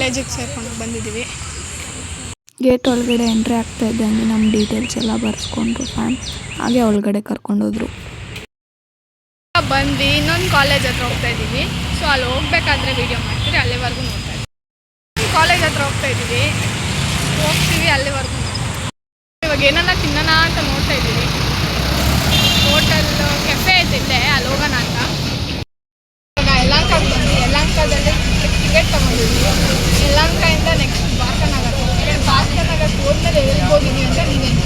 ಕಾಲೇಜಿಗೆ ಸೇರ್ಕೊಂಡು ಬಂದಿದ್ದೀವಿ. ಗೇಟ್ ಒಳಗಡೆ ಎಂಟ್ರಿ ಆಗ್ತಾ ಇದ್ದಂಗೆ ನಮ್ಮ ಡೀಟೇಲ್ಸ್ ಎಲ್ಲ ಬರ್ಸ್ಕೊಂಡ್ರು ಫ್ಯಾಮ್. ಹಾಗೆ ಒಳಗಡೆ ಕರ್ಕೊಂಡೋದ್ರು. ಬಂದು ಇನ್ನೊಂದು ಕಾಲೇಜ್ ಹತ್ರ ಹೋಗ್ತಾ ಇದ್ದೀವಿ. ಸೊ ಅಲ್ಲಿ ಹೋಗ್ಬೇಕಾದ್ರೆ ವೀಡಿಯೋ ಮಾಡ್ತೀವಿ, ಅಲ್ಲಿವರೆಗೂ ನೋಡ್ತಾ ಇದ್ದೀವಿ. ಕಾಲೇಜ್ ಹತ್ರ ಹೋಗ್ತೀವಿ ಅಲ್ಲಿವರೆಗೂ. ಇವಾಗ ಏನನ್ನ ತಿನ್ನೋಣ ಅಂತ ನೋಡ್ತಾ ಇದ್ದೀವಿ. ಹೋಟೆಲ್ ಕೆಫೆ ಐತಿದೆ, ಅಲ್ಲಿ ಹೋಗೋಣ ಅಂತ. ಇವಾಗ ಯಲಹಂಕಕ್ಕೆ ಬಂದು ಯಲಹಂಕದಲ್ಲಿ ಟಿಕೆಟ್ ತೊಗೊಂಡಿದ್ವಿ. ಯಲಹಂಕದಿಂದ ನೆಕ್ಸ್ಟ್ ಬಾಸ್ಕನಗರ್ ಹೋಗ್ತೀವಿ. ಬಾಸ್ಕನಗರ್ಗೆ ಹೋದ್ಮೇಲೆ ಎಲ್ಲಿಗೆ ಹೋಗಿದ್ದೀವಿ ಅಂತ ನೀವೇನು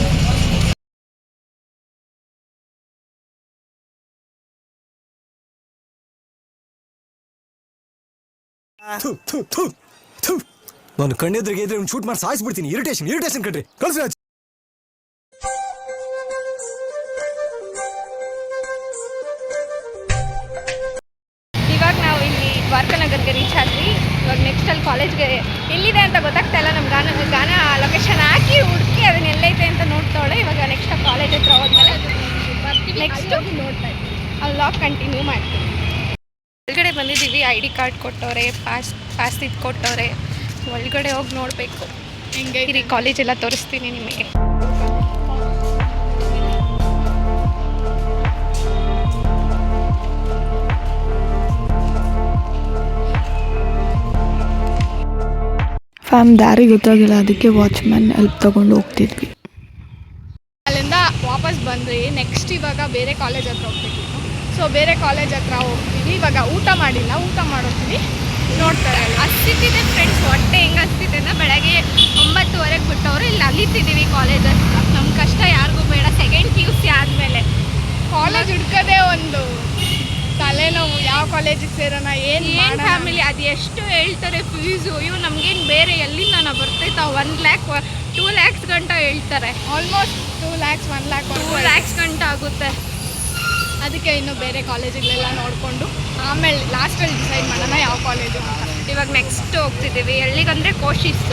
ನಾನು ಕಣ್ಣೆದ್ರಿಗೆ ಇದ್ರೆ ಶೂಟ್ ಮಾಡಿ ಸಾಯಿಸ್ಬಿಡ್ತೀನಿ. ಇರಿಟೇಷನ್ ಕಣ್ರಿ. ಕಳ್ಸಿ. ಇವಾಗ ನಾವು ಇಲ್ಲಿ ದ್ವಾರಕಾನಗರ್ಗೆ ರೀಚ್ ಆದ್ವಿ. ಇವಾಗ ನೆಕ್ಸ್ಟ್ ಅಲ್ಲಿ ಕಾಲೇಜ್ಗೆ ಎಲ್ಲಿದೆ ಅಂತ ಗೊತ್ತಾಗ್ತಾ ಇಲ್ಲ. ನಮ್ಮ ಗಾನ ಲೊಕೇಶನ್ ಹಾಕಿ ಹುಡುಕಿ ಅದನ್ನ ಎಲ್ಲೈತೆ ಅಂತ ನೋಡ್ತಾಳೆ. ಇವಾಗ ನೆಕ್ಸ್ಟ್ ಕಾಲೇಜ್ ಹತ್ರ ಹೋದ್ಮೇಲೆ ನೆಕ್ಸ್ಟ್ ನೋಡ್ತಾ ಇದ್ದೀವಿ. ಅಲ್ಲಿ ಲಾಗ್ ಕಂಟಿನ್ಯೂ ಮಾಡ್ತೀವಿ. ಒಳಗಡೆ ಬಂದಿದ್ದೀವಿ. ID ಕಾರ್ಡ್ ಕೊಟ್ಟವ್ರೆ, ಪಾಸ್ ಇದು ಕೊಟ್ಟವ್ರೆ. ಒಳಗಡೆ ಹೋಗಿ ನೋಡಬೇಕು ಹಿಂಗೆ ಇರಿ. ಕಾಲೇಜೆಲ್ಲ ತೋರಿಸ್ತೀನಿ ನಿಮಗೆ. ಫ್ಯಾಮ್ ದಾರಿ ಗೊತ್ತಾಗಿಲ್ಲ, ಅದಕ್ಕೆ ವಾಚ್ಮ್ಯಾನ್ ಹೆಲ್ಪ್ ತೊಗೊಂಡು ಹೋಗ್ತಿದ್ವಿ. ಅಲ್ಲಿಂದ ವಾಪಸ್ ಬಂದ್ವಿ. ನೆಕ್ಸ್ಟ್ ಇವಾಗ ಬೇರೆ ಕಾಲೇಜ್ ಹತ್ರ ಹೋಗ್ಬೇಕಿತ್ತು. ಸೊ ಬೇರೆ ಕಾಲೇಜ್ ಹತ್ರ ಹೋಗ್ತೀವಿ. ಇವಾಗ ಊಟ ಮಾಡಿಲ್ಲ, ಊಟ ಮಾಡೋಗ್ತೀವಿ. ನೋಡ್ತಾರೆ ಹಸ್ತಿದ್ದೆ ಫ್ರೆಂಡ್ಸ್. ಹೊಟ್ಟೆ ಹೆಂಗೆ ಹಸ್ತಿದ್ದೆ ಬೆಳಗ್ಗೆ 9:30 ಬಿಟ್ಟವರು ಇಲ್ಲಿ ಅಲಿತಿದ್ದೀವಿ ಕಾಲೇಜ್ ಹತ್ರ. ನಮ್ಮ ಕಷ್ಟ ಯಾರಿಗೂ ಬೇಡ. ಸೆಕೆಂಡ್ PUC ಆದಮೇಲೆ ಕಾಲೇಜ್ ಹುಡ್ಕೋದೇ ಒಂದು ತಲೆನೋವು. ಯಾವ ಕಾಲೇಜಿಗೆ ಸೇರೋಣ, ಏನು ಫ್ಯಾಮಿಲಿ ಅದು ಎಷ್ಟು ಹೇಳ್ತಾರೆ ಫೀಸು. ಇವು ನಮಗೇನು ಬೇರೆ ಎಲ್ಲಿಂದ ನಾವು ಬರ್ತೈತೆ. 1 lakh 2 lakhs ಗಂಟ ಹೇಳ್ತಾರೆ. ಆಲ್ಮೋಸ್ಟ್ 2 lakhs 1 lakh 2 lakhs ಗಂಟ ಆಗುತ್ತೆ. ಅದಕ್ಕೆ ಇನ್ನು ಬೇರೆ ಕಾಲೇಜುಗಳೆಲ್ಲ ನೋಡಿಕೊಂಡು ಆಮೇಲೆ ಲಾಸ್ಟಲ್ಲಿ ಡಿಸೈಡ್ ಮಾಡೋಣ ಯಾವ ಕಾಲೇಜು ಅಂತ. ಇವಾಗ ನೆಕ್ಸ್ಟ್ ಹೋಗ್ತಿದ್ದೀವಿ. ಎಲ್ಲಿಗಂದರೆ ಕೋಶಿಸ್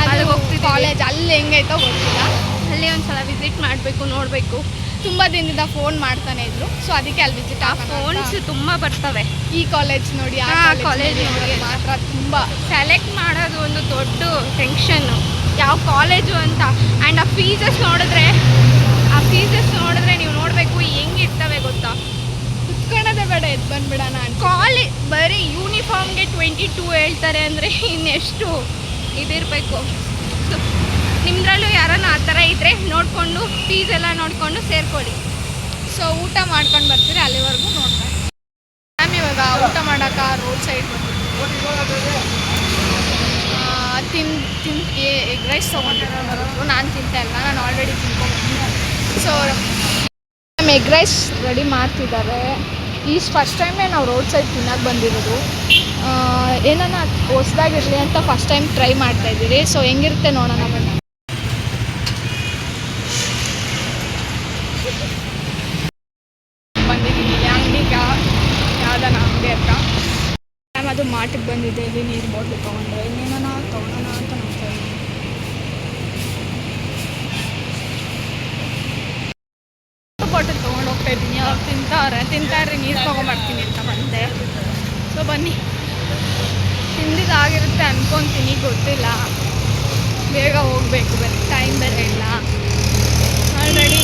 ಅಲ್ಲಿಗೆ ಹೋಗ್ತಿದ್ದೀವಿ. ಕಾಲೇಜ್ ಅಲ್ಲಿ ಹೆಂಗೈತೋ ಗೊತ್ತಿಲ್ಲ. ಅಲ್ಲಿ ಒಂದು ಸಲ ವಿಸಿಟ್ ಮಾಡಬೇಕು, ನೋಡಬೇಕು. ತುಂಬ ದಿನದಿಂದ ಫೋನ್ ಮಾಡ್ತಾನೆ ಇದ್ರು. ಸೊ ಅದಕ್ಕೆ ಅಲ್ಲಿ ವಿಸಿಟ್ ಫೋನ್ಸ್ ತುಂಬ ಬರ್ತವೆ. ಈ ಕಾಲೇಜ್ ನೋಡಿ, ಆ ಕಾಲೇಜ್ ನೋಡಿ ಮಾತ್ರ ತುಂಬ ಸೆಲೆಕ್ಟ್ ಮಾಡೋದು ಒಂದು ದೊಡ್ಡ ಟೆನ್ಷನ್ನು, ಯಾವ ಕಾಲೇಜು ಅಂತ. ಆ್ಯಂಡ್ ಆ ಫೀಸಸ್ ನೋಡಿದ್ರೆ ನೀವು ನೋಡಬೇಕು ಹೆಂಗಿರ್ತವೆ ಗೊತ್ತಾ. ಕುತ್ಕೊಳ್ಳೋದೇ ಬೇಡ, ಎದ್ದು ಬಂದುಬಿಡೋಣ ಅಂತ. ಬರೀ ಯೂನಿಫಾರ್ಮ್ಗೆ 22 ಹೇಳ್ತಾರೆ ಅಂದರೆ ಇನ್ನೆಷ್ಟು ಇದಿರಬೇಕು. ನಿಮ್ಮದ್ರಲ್ಲೂ ಯಾರನ್ನ ಆ ಥರ ಇದ್ದರೆ ನೋಡಿಕೊಂಡು ಫೀಸ್ ಎಲ್ಲ ನೋಡಿಕೊಂಡು ಸೇರ್ಕೊಳ್ಳಿ. ಸೊ ಊಟ ಮಾಡ್ಕೊಂಡು ಬರ್ತೀರಿ, ಅಲ್ಲಿವರೆಗೂ ನೋಡ್ತಾ ಮ್ಯಾಮ್. ಇವಾಗ ಊಟ ಮಾಡೋಕೆ ರೋಡ್ ಸೈಡ್ ಎಗ್ ರೈಸ್ ತೊಗೊಂಡಿರೋದು. ನಾನು ತಿಂತಾ ಇಲ್ಲ, ನಾನು ಆಲ್ರೆಡಿ ತಿನ್ಕೊಂಡ್ಬಂದಿದ್ದೆ. ಸೊ ಎಗ್ ರೈಸ್ ರೆಡಿ ಮಾಡ್ತಿದ್ದಾರೆ. ಫಸ್ಟ್ ಟೈಮೇ ನಾವು ರೋಡ್ ಸೈಡ್ ತಿನ್ನೋಕೆ ಬಂದಿರೋದು. ಏನನ್ನ ಹೊಸ್ದಾಗಿರಲಿ ಅಂತ ಫಸ್ಟ್ ಟೈಮ್ ಟ್ರೈ ಮಾಡ್ತಾಯಿದ್ದೀರಿ. ಸೊ ಹೆಂಗಿರುತ್ತೆ ನೋಡೋಣ ಬನ್ನಿ. ಬಂದಿದ್ದೀನಿ ಅಂಗಡಿಗೆ, ಯಾವುದನ್ನ ಅಂಗಡಿ ಹತ್ರ. ಮ್ಯಾಮ್ ಅದು ಮಾಟಿಗೆ ಬಂದಿದ್ದೆ. ಇಲ್ಲಿ ನೀರು ಬಾಟ್ಲು ತೊಗೊಂಡ್ರೆ ಇನ್ನೇನ ತೊಗೊಳೋಣ ಅಂತ ನೋಡ್ತಾ ಇದ್ದೀನಿ. ಬಾಟಲ್ ತೊಗೊಂಡು ಹೋಗ್ತಾ ಇದ್ದೀನಿ. ಅವ್ರು ತಿಂತಾರ್ರಿ ನೀರು ತೊಗೊಂಬರ್ತೀನಿ ಅಂತ ಬಂದೆ. ಸೊ ಬನ್ನಿ, ತಿಂದಿದ್ದಾಗಿರುತ್ತೆ ಅನ್ಕೊತೀನಿ, ಗೊತ್ತಿಲ್ಲ. ಬೇಗ ಹೋಗಬೇಕು, ಬರೀ ಟೈಮ್ ಬೇರೆ ಇಲ್ಲ. ಆಲ್ರೆಡಿ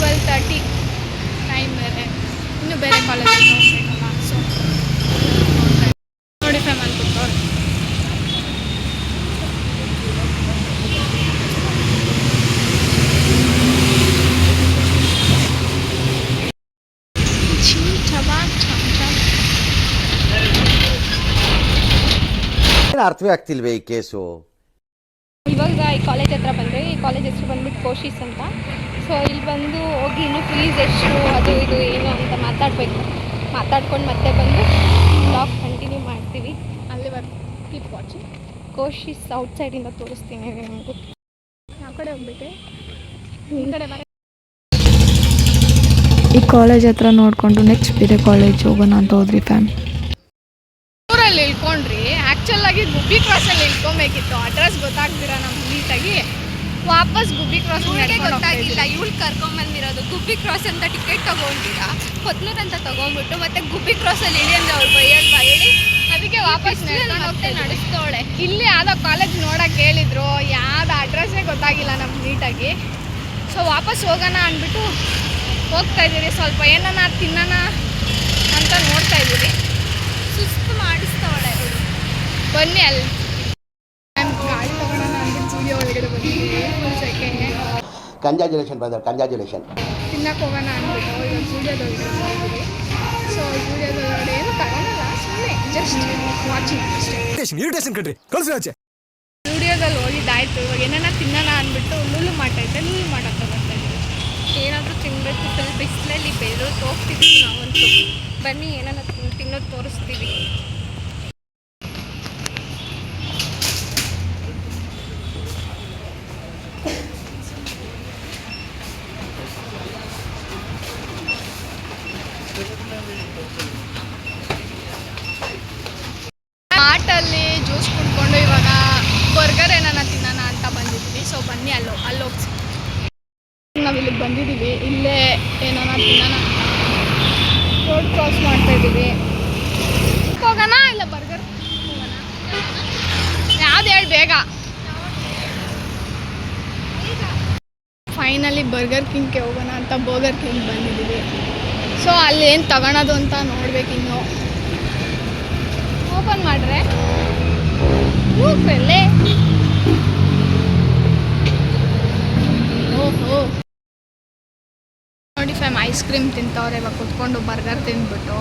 12:30 ಟೈಮ್ ಬೇರೆ. ಇನ್ನೂ ಬೇರೆ ಕಾಲೇಜಿಗೆ ಹೋಗ್ಬೇಕಲ್ಲ. ಸೊ ನೋಡಿ ಫ್ಯಾಮ್ ಅನ್ಕೊತವ್ರೆ. ಅರ್ಥವೇ ಆಗ್ತಿಲ್ವೇ ಈ ಕೇಸು. ಇವಾಗ ಈ ಕಾಲೇಜ್ ಹತ್ರ ಬಂದರೆ, ಈ ಕಾಲೇಜ್ ಹೆಸರು ಬಂದ್ಬಿಟ್ಟು ಕೋಶಿಸ್ ಅಂತ. ಸೊ ಇಲ್ಲಿ ಬಂದು ಹೋಗಿ ಇನ್ನೂ ಫೀಸ್ ಎಷ್ಟು, ಅದು ಇದು ಏನು ಅಂತ ಮಾತಾಡ್ಕೊಂಡು ಮತ್ತೆ ಬಂದು ಬ್ಲಾಗ್ ಕಂಟಿನ್ಯೂ ಮಾಡ್ತೀವಿ. ಅಲ್ಲಿವರೆಗೂ ಕೀಪ್ ವಾಚಿಂಗ್. ಕೋಶಿಸ್ ಔಟ್ಸೈಡಿಂದ ತೋರಿಸ್ತೀನಿ ನಿಮಗೂ. ಯಾವ ಕಡೆ ಹೋಗ್ಬೇಕು, ಈ ಕಡೆ ಈ ಕಾಲೇಜ್ ಹತ್ರ ನೋಡಿಕೊಂಡು ನೆಕ್ಸ್ಟ್ ಬೇರೆ ಕಾಲೇಜ್ ಹೋಗೋಣ ಅಂತ ಹೋದ್ರಿ ಫ್ಯಾಮ್. ಊರಲ್ಲಿ ಇಳ್ಕೊಂಡ್ರಿ. ಆ್ಯಕ್ಚುಲಾಗಿ ಗುಬ್ಬಿ ಕ್ರಾಸಲ್ಲಿ ಇಳ್ಕೊಬೇಕಿತ್ತು. ಅಡ್ರೆಸ್ ಗೊತ್ತಾಗ್ತೀರಾ ನಮ್ಗೆ ನೀಟಾಗಿ. ವಾಪಸ್ ಗುಬ್ಬಿ ಕ್ರಾಸ್ ಗೊತ್ತಾಗಿಲ್ಲ. ಇವಳು ಕರ್ಕೊಂಬಂದಿರೋದು ಗುಬ್ಬಿ ಕ್ರಾಸ್ ಅಂತ ಟಿಕೆಟ್ ತೊಗೊಂಡಿರಾ, ಕೊತ್ನೂರು ಅಂತ ತೊಗೊಂಡ್ಬಿಟ್ಟು ಮತ್ತೆ ಗುಬ್ಬಿ ಕ್ರಾಸಲ್ಲಿ ಇಳಿ ಅಂದರೆ ಅವ್ರು ಬೈಯಲ್ವಾ ಹೇಳಿ. ಅದು ಅದಕ್ಕೆ ವಾಪಸ್ ನಡೆಸ್ತವಳೆ. ಇಲ್ಲಿ ಯಾವುದೋ ಕಾಲೇಜ್ ನೋಡಕ್ಕೆ ಹೇಳಿದ್ರು, ಯಾವ್ದು ಅಡ್ರೆಸ್ಸೇ ಗೊತ್ತಾಗಿಲ್ಲ ನಮ್ಗೆ ನೀಟಾಗಿ. ಸೊ ವಾಪಸ್ ಹೋಗೋಣ ಅಂದ್ಬಿಟ್ಟು ಹೋಗ್ತಾ ಇದ್ದೀರಿ. ಸ್ವಲ್ಪ ಏನನ್ನ ತಿನ್ನೋಣ ಅಂತ ನೋಡ್ತಾ ಇದ್ದೀರಿ. ಸುಸ್ತು ಮಾಡಿಸ್ತವಳೆ. ಬನ್ನಿ ಅಲ್ಲಿ ಗಾಡಿ ತಗೊಳ್ಳೋಣ ಅಂದ್ಬಿಟ್ಟು ಜೂಡಿಯೋ ಒಳಗಡೆ ಬಂದಿದ್ದೀವಿ. ಸೆಕೆ ಕಂಗ್ರ್ಯಾಚುಲೇಷನ್ ಬ್ರದರ್, ಕಂಗ್ರ್ಯಾಚುಲೇಷನ್. ತಿನ್ನಕ್ಕೆ ಹೋಗೋಣ ಅಂದ್ಬಿಟ್ಟು ಇವಾಗ ಜೂಡಿಯೋದೊಳಗಡೆ ಬಂದಿದ್ದೀವಿ. ಸೊ ಜೂಡಿಯೋದೊಳಗಡೆ ಏನು ತಗೊಳಲ್ಲ, ಸುಮ್ಮನೆ ಜಸ್ಟ್ ವಾಚಿಂಗ್ ಅಷ್ಟೇ. ಇರಿಟೇಷನ್ ಕಣ್ರಿ, ಕಳ್ಸಿ ಆಚೆ. ಸ್ಟುಡಿಯೋದಲ್ಲಿ ಹೋಗಿದ್ದಾಯ್ತು. ಇವಾಗ ಏನಾರ ತಿನ್ನೋಣ ಅಂದ್ಬಿಟ್ಟು ಲೂಲು ಮಾಡೈತೆ, ಲೂಲು ಮಾಡೋಕ್ಕೆ ಬರ್ತಾ ಇದ್ದೀವಿ. ಏನಾದರೂ ತಿನ್ನಬೇಕು, ಫುಲ್ ಬಿಸಿಲಲ್ಲಿ ಬೆಳೋದು ಹೋಗ್ತಿದ್ದೀವಿ ನಾವಂತೂ. ಬನ್ನಿ ಏನಾರ ತಿನ್ನೋದು ತೋರಿಸ್ತೀವಿ. ಆಟಲ್ಲಿ ಜ್ಯೂಸ್ ಕುಡ್ಕೊಂಡು ಇವಾಗ ಬರ್ಗರ್ ಏನಾರ ತಿನ್ನೋಣ ಅಂತ ಬಂದಿದ್ದೀವಿ. ಸೊ ಬನ್ನಿ ಅಲ್ಲಿ ಹೋಗ್ಸಿ. ನಾವು ಇಲ್ಲಿಗೆ ಬಂದಿದ್ದೀವಿ. ಇಲ್ಲೇ ಏನಾರ ತಿನ್ನೋಣ ರೋಡ್ ಕ್ರಾಸ್ ಮಾಡ್ತಾ ಇದ್ದೀವಿ. ಹೋಗೋಣ ಇಲ್ಲ ಬರ್ಗರ್ ಹೋಗೋಣ? ಯಾವ್ದು ಹೇಳಿ ಬೇಗ. ಫೈನಲಿ ಬರ್ಗರ್ ಕಿಂಗ್ಗೆ ಹೋಗೋಣ ಅಂತ ಬರ್ಗರ್ ಕಿಂಗ್ ಬಂದಿದ್ದೀವಿ. ಸೊ ಅಲ್ಲಿ ಏನು ತಗೊಳೋದು ಅಂತ ನೋಡ್ಬೇಕು. ಇನ್ನು ಓಪನ್ ಮಾಡ್ರೆ ಮೂಕ್ರಲ್ಲೇ. ಓಹೋ ನೋಡಿ ಫ್ಯಾಮ್, ಐಸ್ ಕ್ರೀಮ್ ತಿಂತವ್ರೆ ಇವಾಗ ಕುತ್ಕೊಂಡು. ಬರ್ಗರ್ ತಿಂದ್ಬಿಟ್ಟು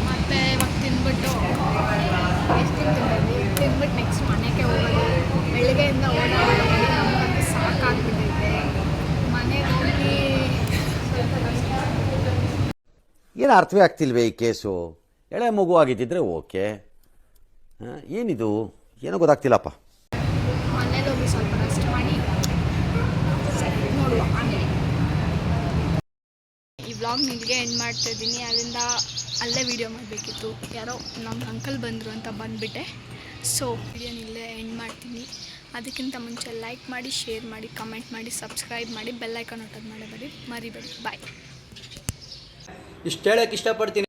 ಮತ್ತೆ ಇವಾಗ ತಿಂದ್ಬಿಟ್ಟು ಐಸ್ ಕ್ರೀಮ್ ತಿಂದ್ಬಿಟ್ಟು ನೆಕ್ಸ್ಟ್ ಮನೆಗೆ ಹೋಗೋದು. ಬೆಳಗ್ಗೆಯಿಂದ ಓಡಾಡೋದು ನಮಗಂತೂ ಸಾಕಾಗ್ಬಿಟ್ಟೈತೆ. ಮನೆಗೆ ಹೋಗಿ ಏನು ಅರ್ಥವೇ ಆಗ್ತಿಲ್ವೇ ಈ ಕೇಸು? ಎಳೆ ಮಗು ಆಗಿದ್ದಿದ್ರೆ ಓಕೆ, ಏನಿದು ಏನೋ ಗೊತ್ತಾಗ್ತಿಲ್ಲಪ್ಪ. ಮನೇಲಿ ಹೋಗಿ ಸ್ವಲ್ಪ ರೆಸ್ಟ್ ಮಾಡಿ ನೋಡುವ ಆಮೇಲೆ. ಈ ವ್ಲಾಗ್ ನಿಮಗೆ ಎಂಡ್ ಮಾಡ್ತಾ ಇದ್ದೀನಿ. ಅಲ್ಲಿಂದ ಅಲ್ಲೇ ವೀಡಿಯೋ ಮಾಡಬೇಕಿತ್ತು, ಯಾರೋ ನಮ್ಮ ಅಂಕಲ್ ಬಂದರು ಅಂತ ಬಂದುಬಿಟ್ಟೆ. ಸೊ ವಿಡಿಯೋನ ಇಲ್ಲೇ ಎಂಡ್ ಮಾಡ್ತೀನಿ. ಅದಕ್ಕಿಂತ ಮುಂಚೆ ಲೈಕ್ ಮಾಡಿ, ಶೇರ್ ಮಾಡಿ, ಕಮೆಂಟ್ ಮಾಡಿ, ಸಬ್ಸ್ಕ್ರೈಬ್ ಮಾಡಿ, ಬೆಲ್ ಐಕಾನ್ ಒತ್ತೋದು ಮರಿಬೇಡಿ. ಬಾಯ್. ಇಷ್ಟು ಹೇಳೋಕ್ಕೆ ಇಷ್ಟಪಡ್ತೀನಿ.